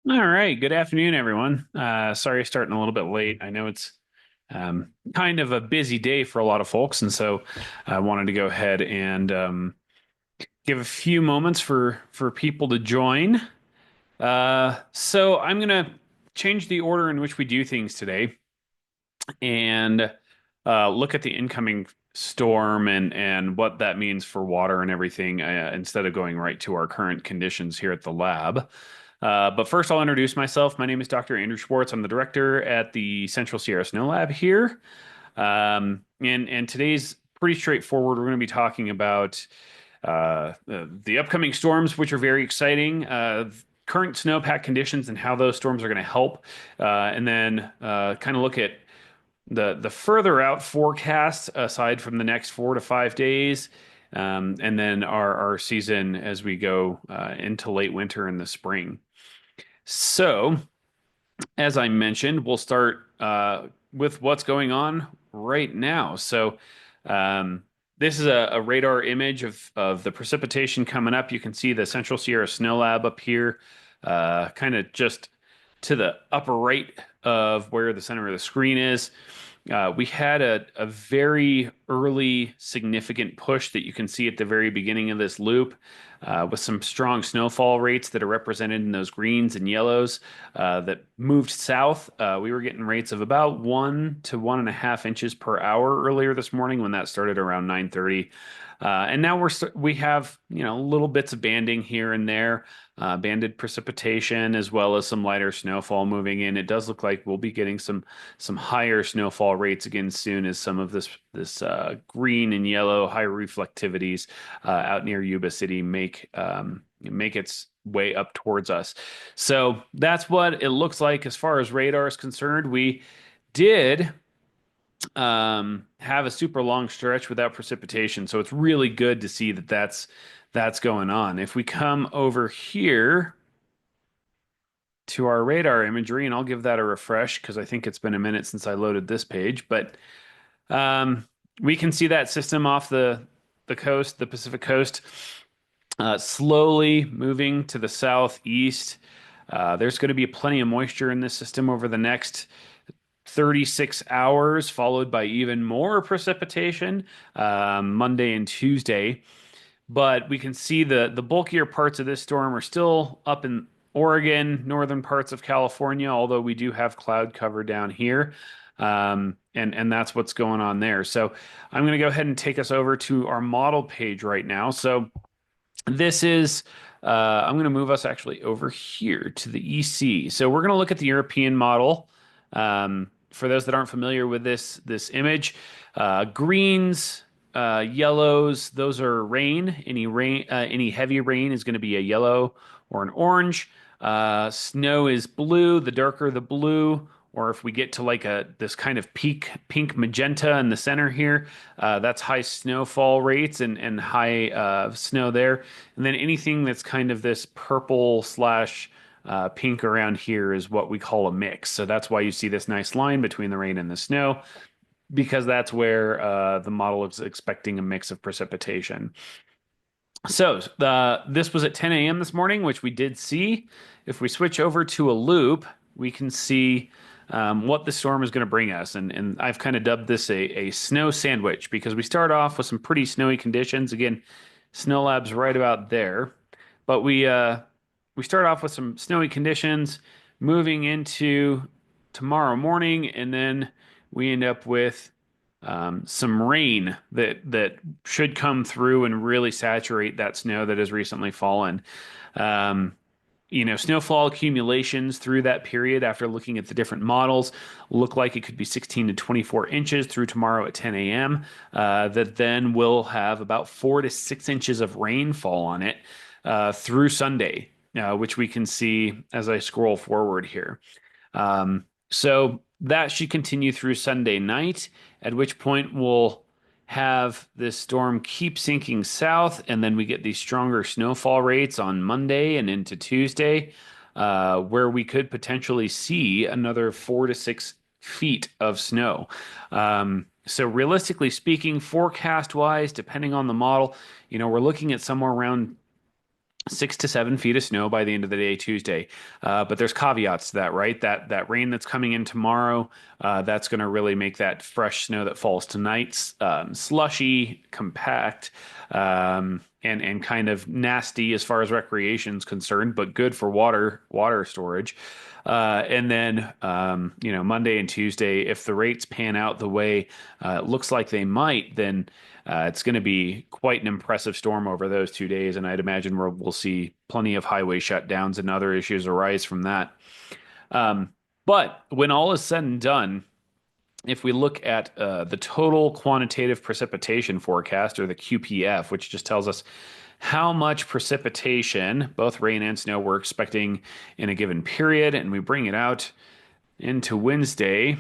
All right. Good afternoon, everyone. Sorry, starting a little bit late. I know it's kind of a busy day for a lot of folks, and so I wanted to go ahead and give a few moments for people to join. So I'm gonna change the order in which we do things today, and look at the incoming storm and what that means for water and everything, instead of going right to our current conditions here at the lab. But first, I'll introduce myself. My name is Dr. Andrew Schwartz. I'm the director at the Central Sierra Snow Lab here. And today's pretty straightforward. We're going to be talking about the upcoming storms, which are very exciting, current snowpack conditions, and how those storms are going to help, and then kind of look at the further out forecast aside from the next 4 to 5 days, and then our season as we go into late winter and the spring. So, as I mentioned, we'll start with what's going on right now. So, this is a radar image of the precipitation coming up. You can see the Central Sierra Snow Lab up here, kind of just to the upper right of where the center of the screen is. We had a very early significant push that you can see at the very beginning of this loop, with some strong snowfall rates that are represented in those greens and yellows, that moved south. We were getting rates of about 1 to 1.5 inches per hour earlier this morning when that started around 9:30. And now we have little bits of banding here and there, banded precipitation as well as some lighter snowfall moving in. It does look like we'll be getting some higher snowfall rates again soon as some of this green and yellow high reflectivities out near Yuba City make its way up towards us. So that's what it looks like as far as radar is concerned. We did have a super long stretch without precipitation, so it's really good to see that that's going on. If we come over here to our radar imagery, and I'll give that a refresh because I think it's been a minute since I loaded this page, but we can see that system off the coast, the Pacific coast, slowly moving to the southeast. There's going to be plenty of moisture in this system over the next 36 hours, followed by even more precipitation Monday and Tuesday. But we can see the bulkier parts of this storm are still up in Oregon, northern parts of California, although we do have cloud cover down here. And that's what's going on there. So I'm going to go ahead and take us over to our model page right now. So this is, I'm going to move us actually over here to the EC. So we're going to look at the European model. For those that aren't familiar with this image, greens, yellows, those are rain. Any heavy rain is going to be a yellow or an orange. Snow is blue. The darker the blue, or if we get to like this kind of pink magenta in the center here, that's high snowfall rates and high snow there. And then anything that's kind of this purple slash pink around here is what we call a mix. So that's why you see this nice line between the rain and the snow, because that's where the model is expecting a mix of precipitation. So this was at 10 a.m. this morning, which we did see. If we switch over to a loop, we can see what the storm is going to bring us. And I've kind of dubbed this a snow sandwich because we start off with some pretty snowy conditions. Again, Snow Lab's right about there. But we start off with some snowy conditions moving into tomorrow morning, and then we end up with some rain that should come through and really saturate that snow that has recently fallen. Snowfall accumulations through that period, after looking at the different models, look like it could be 16 to 24 inches through tomorrow at 10 a.m. That then will have about 4 to 6 inches of rainfall on it through Sunday, which we can see as I scroll forward here. So that should continue through Sunday night, at which point we'll have this storm keep sinking south, and then we get these stronger snowfall rates on Monday and into Tuesday, where we could potentially see another 4 to 6 feet of snow. So realistically speaking, forecast-wise, depending on the model, we're looking at somewhere around 6 to 7 feet of snow by the end of the day Tuesday. But there's caveats to that, right? That rain that's coming in tomorrow, that's going to really make that fresh snow that falls tonight slushy, compact, and kind of nasty as far as recreation is concerned, but good for water storage. And then, Monday and Tuesday, if the rates pan out the way it looks like they might, then it's going to be quite an impressive storm over those 2 days. And I'd imagine we'll see plenty of highway shutdowns and other issues arise from that. But when all is said and done, if we look at the total quantitative precipitation forecast, or the QPF, which just tells us how much precipitation, both rain and snow, we're expecting in a given period, and we bring it out into Wednesday,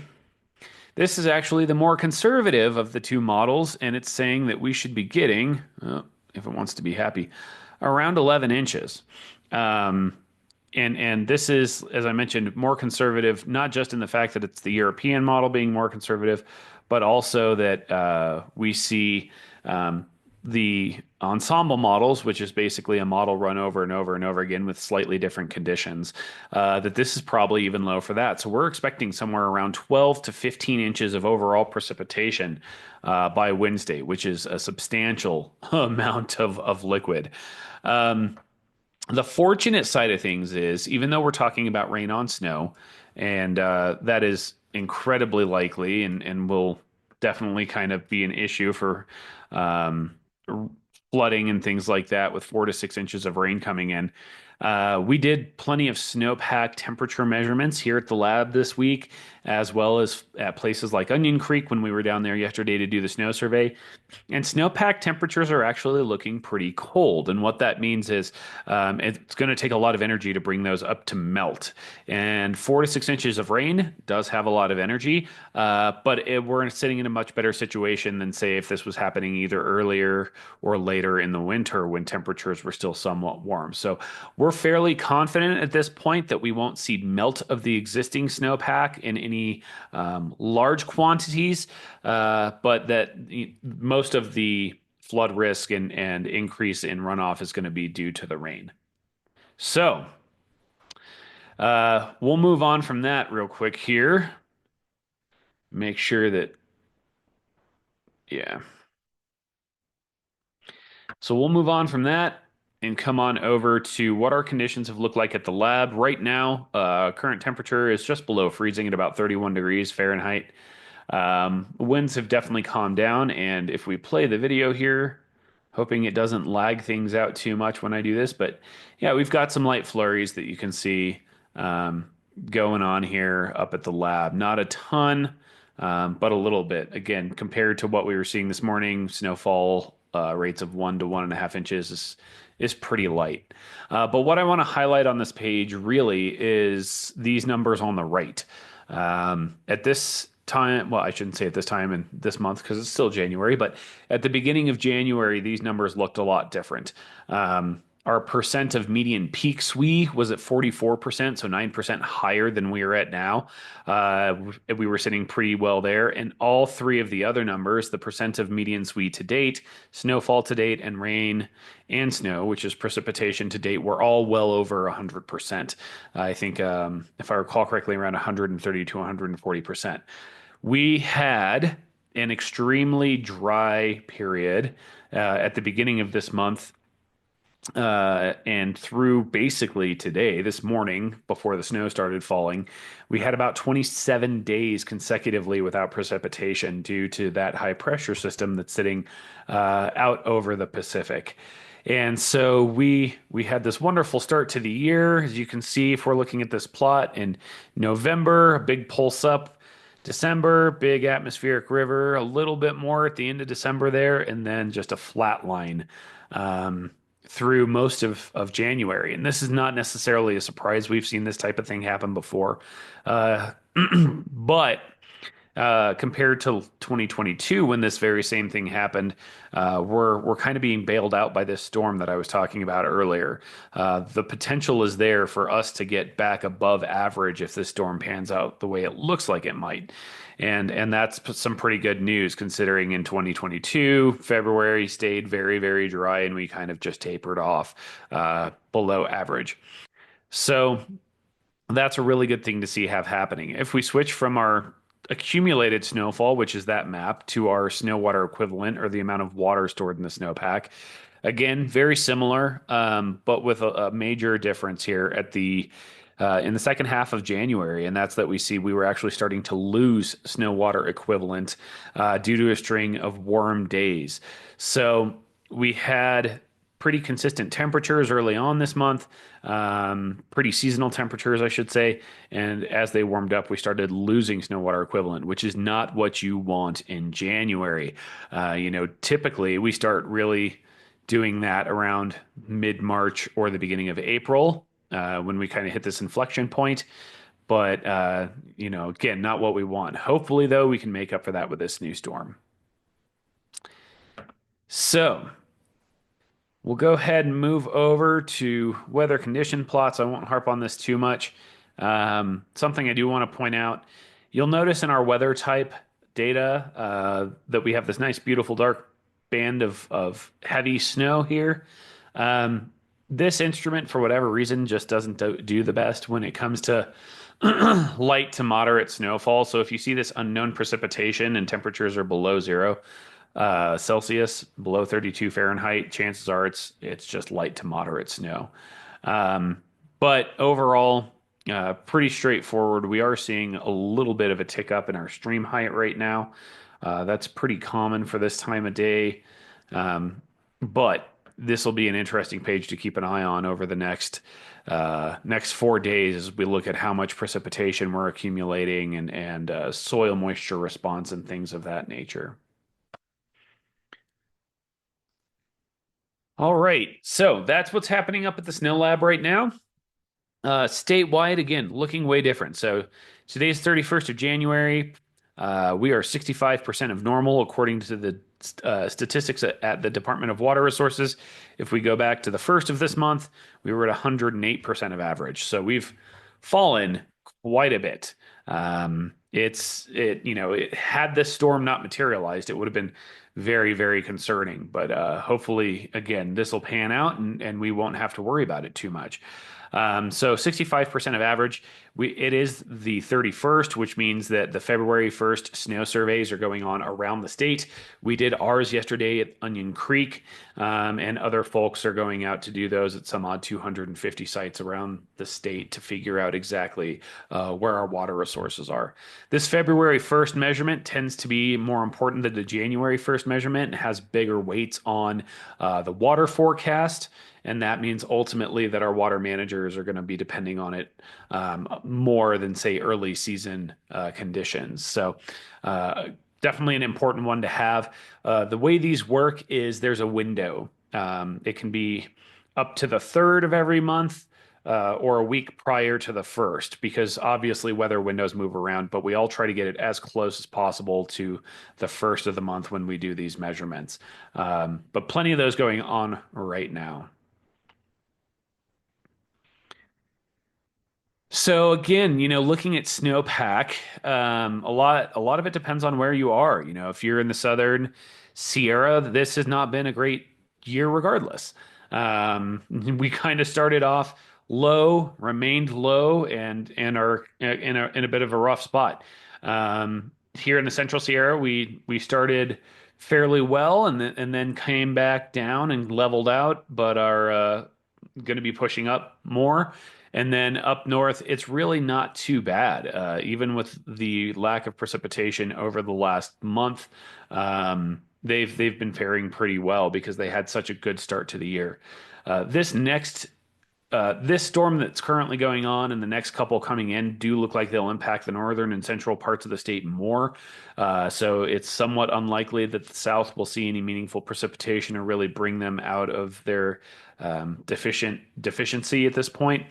this is actually the more conservative of the two models, and it's saying that we should be getting, if it wants to be happy, around 11 inches. Um, and this is, as I mentioned, more conservative, not just in the fact that it's the European model being more conservative, but also that we see the ensemble models, which is basically a model run over and over and over again with slightly different conditions, that this is probably even low for that. So we're expecting somewhere around 12 to 15 inches of overall precipitation by Wednesday, which is a substantial amount of liquid. The fortunate side of things is, even though we're talking about rain on snow, and that is incredibly likely and will definitely kind of be an issue for um, flooding and things like that with 4 to 6 inches of rain coming in. We did plenty of snowpack temperature measurements here at the lab this week, as well as at places like Onion Creek when we were down there yesterday to do the snow survey. And snowpack temperatures are actually looking pretty cold. And what that means is it's going to take a lot of energy to bring those up to melt. And 4 to 6 inches of rain does have a lot of energy, we're sitting in a much better situation than, say, if this was happening either earlier or later in the winter when temperatures were still somewhat warm. So we're fairly confident at this point that we won't see melt of the existing snowpack in any large quantities, but that most of the flood risk and increase in runoff is going to be due to the rain. So we'll move on from that real quick here. Make sure that, yeah. So we'll move on from that and come on over to what our conditions have looked like at the lab. Right now, current temperature is just below freezing at about 31 degrees Fahrenheit. Winds have definitely calmed down, and if we play the video here, hoping it doesn't lag things out too much when I do this, but yeah, we've got some light flurries that you can see going on here up at the lab. Not a ton, but a little bit. Again, compared to what we were seeing this morning, snowfall rates of 1 to 1.5 inches is pretty light. But what I want to highlight on this page really is these numbers on the right. At this time, well, I shouldn't say at this time in this month because it's still January, but at the beginning of January, these numbers looked a lot different. Our percent of median peak SWE was at 44%, so 9% higher than we are at now. We were sitting pretty well there. And all three of the other numbers, the percent of median SWE to date, snowfall to date, and rain and snow, which is precipitation to date, were all well over 100%. I think, if I recall correctly, around 130 to 140%. We had an extremely dry period at the beginning of this month and through basically today, this morning, before the snow started falling. We had about 27 days consecutively without precipitation due to that high pressure system that's sitting out over the Pacific. And so we had this wonderful start to the year. As you can see, if we're looking at this plot in November, a big pulse up. December, big atmospheric river, a little bit more at the end of December there, and then just a flat line through most of January. And this is not necessarily a surprise. We've seen this type of thing happen before. But compared to 2022 when this very same thing happened. We're kind of being bailed out by this storm that I was talking about earlier. The potential is there for us to get back above average if this storm pans out the way it looks like it might. And that's some pretty good news considering in 2022, February stayed very, very dry and we kind of just tapered off below average. So that's a really good thing to see have happening. If we switch from our accumulated snowfall, which is that map, to our snow water equivalent or the amount of water stored in the snowpack, again, very similar, but with a major difference here at the in the second half of January, and that's that we see we were actually starting to lose snow water equivalent due to a string of warm days. So we had pretty consistent temperatures early on this month, pretty seasonal temperatures, I should say. And as they warmed up, we started losing snow water equivalent, which is not what you want in January. Typically we start really doing that around mid-March or the beginning of April, when we kind of hit this inflection point. But, again, not what we want. Hopefully, though, we can make up for that with this new storm. So we'll go ahead and move over to weather condition plots. I won't harp on this too much. Something I do want to point out, you'll notice in our weather type data that we have this nice, beautiful, dark band of heavy snow here. This instrument, for whatever reason, just doesn't do the best when it comes to light to moderate snowfall. So if you see this unknown precipitation and temperatures are below 0 Celsius, below 32 Fahrenheit, chances are it's just light to moderate snow. But overall, pretty straightforward. We are seeing a little bit of a tick up in our stream height right now. That's pretty common for this time of day. But this will be an interesting page to keep an eye on over the next 4 days as we look at how much precipitation we're accumulating and soil moisture response and things of that nature. All right, so that's what's happening up at the Snow Lab right now. Statewide, again, looking way different. So today's 31st of January. We are 65% of normal according to the statistics at the Department of Water Resources. If we go back to the first of this month, we were at 108% of average. So we've fallen quite a bit. Had this storm not materialized, it would have been very, very concerning. But hopefully, again, this will pan out and we won't have to worry about it too much. So 65% of average. It is the 31st, which means that the February 1st snow surveys are going on around the state. We did ours yesterday at Onion Creek, and other folks are going out to do those at some odd 250 sites around the state to figure out exactly where our water resources are. This February 1st measurement tends to be more important than the January 1st measurement. It has bigger weights on the water forecast. And that means ultimately that our water managers are going to be depending on it more than, say, early season conditions. So definitely an important one to have. The way these work is there's a window. It can be up to the 3rd of every month or a week prior to the 1st, because obviously weather windows move around, but we all try to get it as close as possible to the 1st of the month when we do these measurements. But plenty of those going on right now. So again, looking at snowpack, a lot of it depends on where you are. If you're in the southern Sierra, this has not been a great year regardless. We kind of started off low, remained low, and are in a bit of a rough spot. Here in the Central Sierra, we started fairly well and then came back down and leveled out, but are going to be pushing up more. And then up north, it's really not too bad. Even with the lack of precipitation over the last month, they've been faring pretty well because they had such a good start to the year. This storm that's currently going on and the next couple coming in do look like they'll impact the northern and central parts of the state more. So it's somewhat unlikely that the south will see any meaningful precipitation or really bring them out of their deficiency at this point.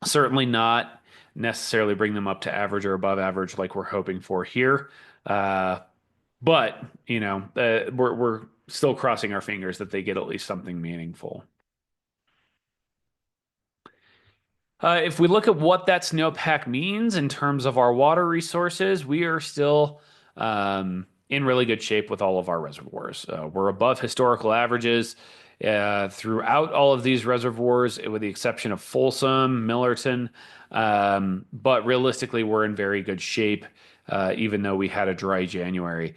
Certainly not necessarily bring them up to average or above average like we're hoping for here. Uh, but we're still crossing our fingers that they get at least something meaningful. If we look at what that snowpack means in terms of our water resources, we are still in really good shape with all of our reservoirs. We're above historical averages throughout all of these reservoirs, with the exception of Folsom, Millerton. But realistically, we're in very good shape, even though we had a dry January.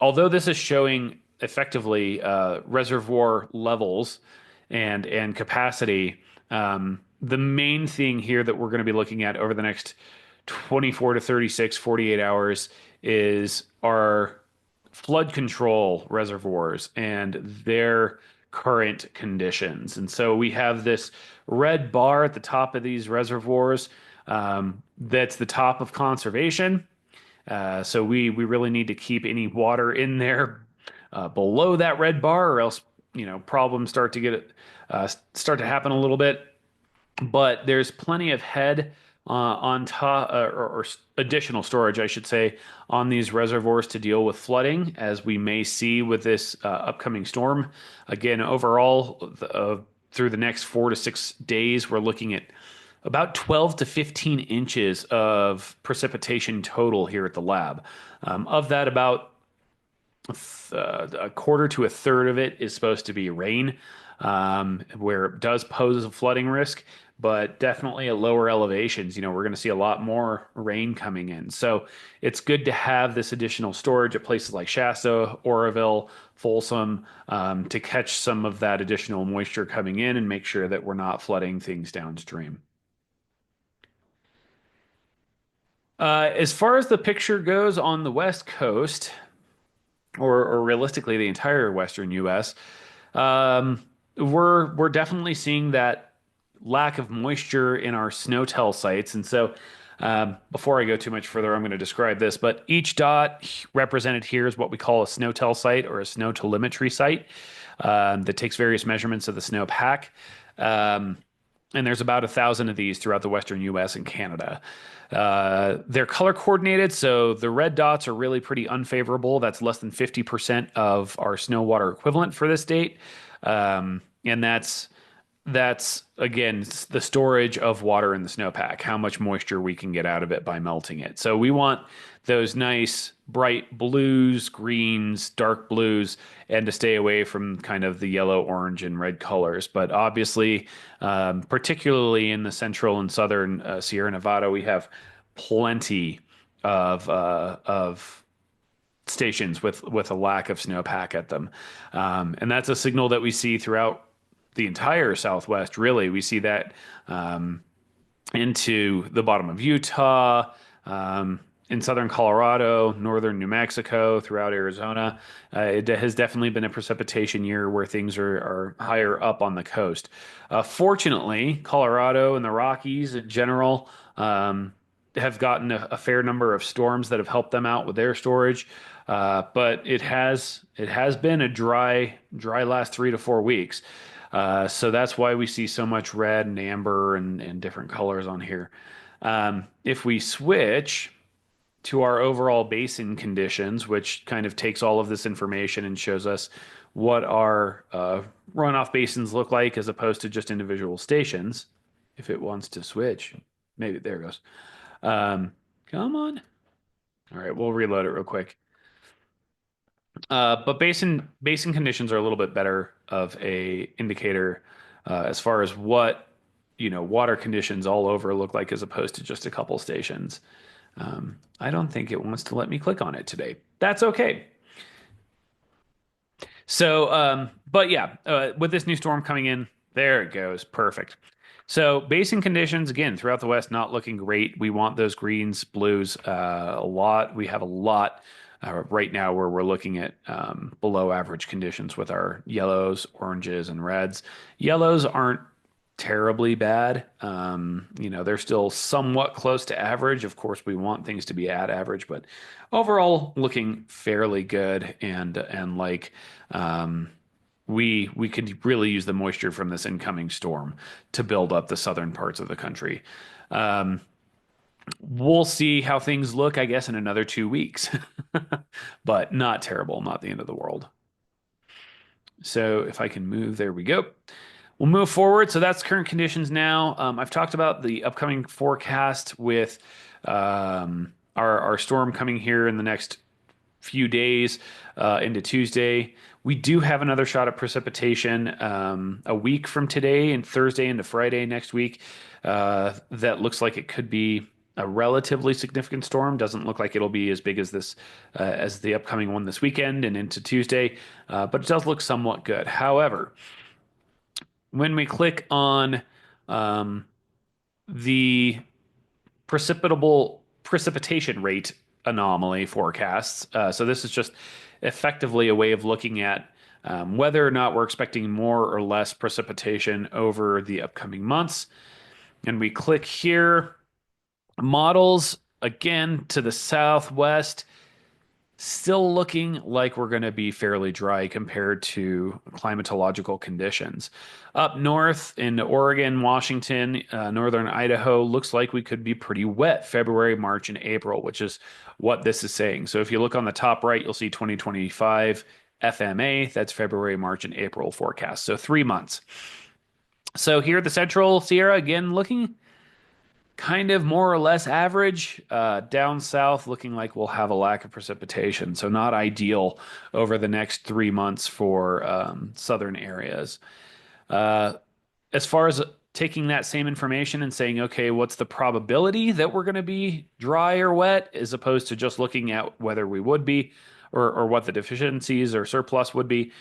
Although this is showing effectively reservoir levels and capacity. The main thing here that we're going to be looking at over the next 24 to 36, 48 hours is our flood control reservoirs and their current conditions. And so we have this red bar at the top of these reservoirs. That's the top of conservation. So we really need to keep any water in there below that red bar, or else problems start to happen a little bit. But there's plenty of head on top, or additional storage, I should say, on these reservoirs to deal with flooding, as we may see with this upcoming storm. Again, overall, through the next 4 to 6 days, we're looking at about 12 to 15 inches of precipitation total here at the lab. Of that, about a quarter to a third of it is supposed to be rain, where it does pose a flooding risk, but definitely at lower elevations, we're going to see a lot more rain coming in. So it's good to have this additional storage at places like Shasta, Oroville, Folsom, to catch some of that additional moisture coming in and make sure that we're not flooding things downstream. As far as the picture goes on the West Coast, or realistically the entire Western U.S., we're definitely seeing that lack of moisture in our snow-tell sites. And so before I go too much further, I'm going to describe this, but each dot represented here is what we call a snow-tell site, or a snow telemetry site, that takes various measurements of the snowpack. And there's about 1,000 of these throughout the Western U.S. and Canada. They're color coordinated, so the red dots are really pretty unfavorable. That's less than 50% of our snow water equivalent for this date. And that's again the storage of water in the snowpack, how much moisture we can get out of it by melting it. So we want those nice bright blues, greens, dark blues, and to stay away from kind of the yellow, orange, and red colors. But obviously, particularly in the central and southern Sierra Nevada, we have plenty of stations with a lack of snowpack at them. And that's a signal that we see throughout the entire Southwest, really. We see that into the bottom of Utah, in southern Colorado, northern New Mexico, throughout Arizona. It has definitely been a precipitation year where things are higher up on the coast. Fortunately, Colorado and the Rockies in general have gotten a fair number of storms that have helped them out with their storage. But it has been a dry last 3 to 4 weeks. So that's why we see so much red and amber and different colors on here. If we switch to our overall basin conditions, which kind of takes all of this information and shows us what our runoff basins look like as opposed to just individual stations. If it wants to switch, maybe there it goes. Come on. All right, we'll reload it real quick. But basin conditions are a little bit better of a indicator as far as what water conditions all over look like, as opposed to just a couple stations. I don't think it wants to let me click on it today. That's okay. So, but yeah, with this new storm coming in, there it goes. Perfect. So basin conditions, again, throughout the West, not looking great. We want those greens, blues a lot. We have a lot right now where we're looking at below average conditions with our yellows, oranges, and reds. Yellows aren't terribly bad. They're still somewhat close to average. Of course, we want things to be at average, but overall looking fairly good, and like we could really use the moisture from this incoming storm to build up the southern parts of the country. Um, we'll see how things look, I guess, in another 2 weeks, but not terrible, not the end of the world. So if I can move, there we go. We'll move forward. So that's current conditions now. I've talked about the upcoming forecast with our storm coming here in the next few days into Tuesday. We do have another shot at precipitation a week from today and Thursday into Friday next week. That looks like it could be a relatively significant storm. Doesn't look like it'll be as big as the upcoming one this weekend and into Tuesday, but it does look somewhat good. However, when we click on um, the precipitable precipitation rate anomaly forecasts. So this is just effectively a way of looking at whether or not we're expecting more or less precipitation over the upcoming months. And we click here, models again to the southwest. Still looking like we're going to be fairly dry compared to climatological conditions. Up north in Oregon, Washington, northern Idaho, looks like we could be pretty wet February, March, and April, which is what this is saying. So if you look on the top right, you'll see 2025 FMA. That's February, March, and April forecast. So 3 months. So here at the Central Sierra, again, looking kind of more or less average. Down south, looking like we'll have a lack of precipitation, so not ideal over the next 3 months for southern areas. Uh, as far as taking that same information and saying, okay, what's the probability that we're going to be dry or wet, as opposed to just looking at whether we would be or what the deficiencies or surplus would be.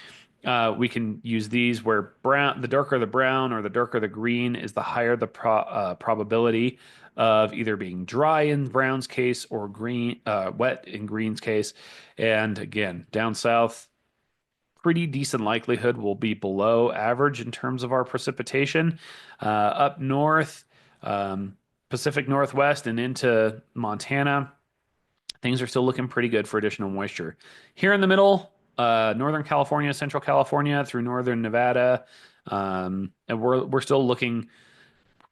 We can use these where brown, the darker the brown or the darker the green is the higher the probability of either being dry in brown's case or wet in green's case. And again, down south, pretty decent likelihood will be below average in terms of our precipitation. Up north, um, Pacific Northwest and into Montana, things are still looking pretty good for additional moisture. Here in the middle, Northern California, Central California through Northern Nevada, and we're still looking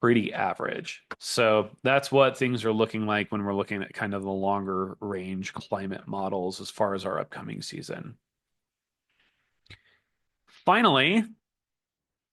pretty average. So that's what things are looking like when we're looking at kind of the longer range climate models as far as our upcoming season. Finally,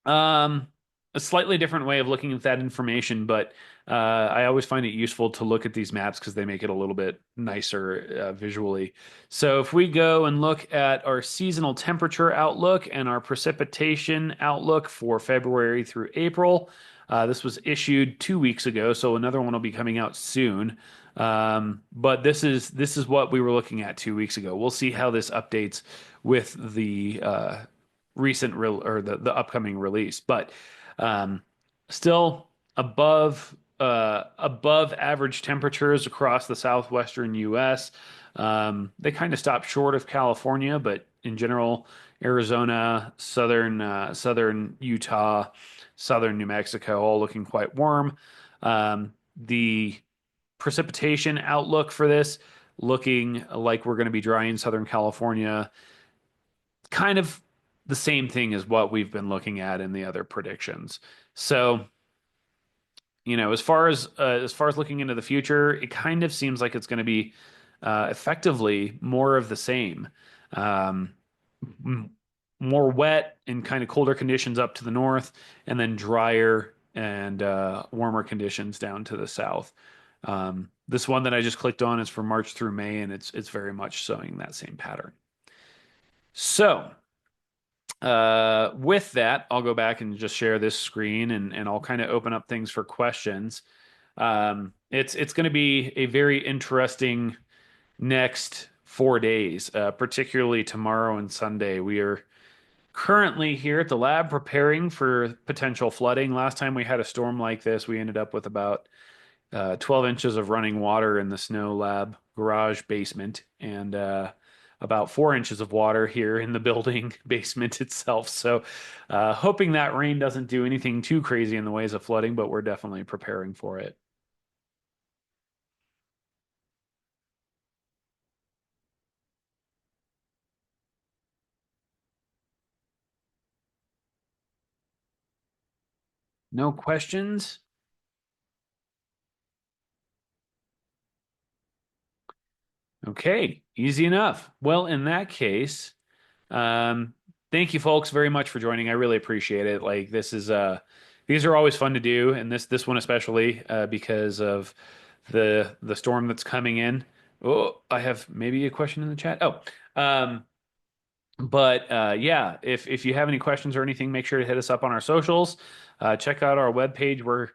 um, a slightly different way of looking at that information, but I always find it useful to look at these maps because they make it a little bit nicer visually. So if we go and look at our seasonal temperature outlook and our precipitation outlook for February through April, this was issued 2 weeks ago, so another one will be coming out soon. But this is what we were looking at 2 weeks ago. We'll see how this updates with the or the upcoming release, but um, still above average temperatures across the southwestern U.S. They kind of stop short of California, but in general, Arizona, southern Utah, southern New Mexico, all looking quite warm. The precipitation outlook for this looking like we're going to be dry in Southern California, kind of the same thing as what we've been looking at in the other predictions. So, as far as looking into the future, it kind of seems like it's going to be effectively more of the same. Um, More wet and kind of colder conditions up to the north, and then drier and warmer conditions down to the south. This one that I just clicked on is from March through May, and it's very much showing that same pattern. So, with that, I'll go back and just share this screen and I'll kind of open up things for questions. It's going to be a very interesting next 4 days, particularly tomorrow and Sunday. We are currently here at the lab preparing for potential flooding. Last time we had a storm like this, we ended up with about 12 inches of running water in the snow lab garage basement and about 4 inches of water here in the building basement itself. So, hoping that rain doesn't do anything too crazy in the ways of flooding, but we're definitely preparing for it. No questions? Okay, easy enough. Well, in that case, um, thank you folks very much for joining. I really appreciate it. Like these are always fun to do, and this one especially because of the storm that's coming in. Oh, I have maybe a question in the chat. Um, but yeah, if you have any questions or anything, make sure to hit us up on our socials. Check out our webpage. We're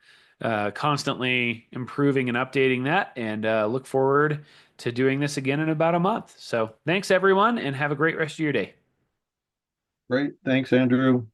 constantly improving and updating that, and look forward to doing this again in about a month. So thanks everyone, and have a great rest of your day. Great. Thanks, Andrew.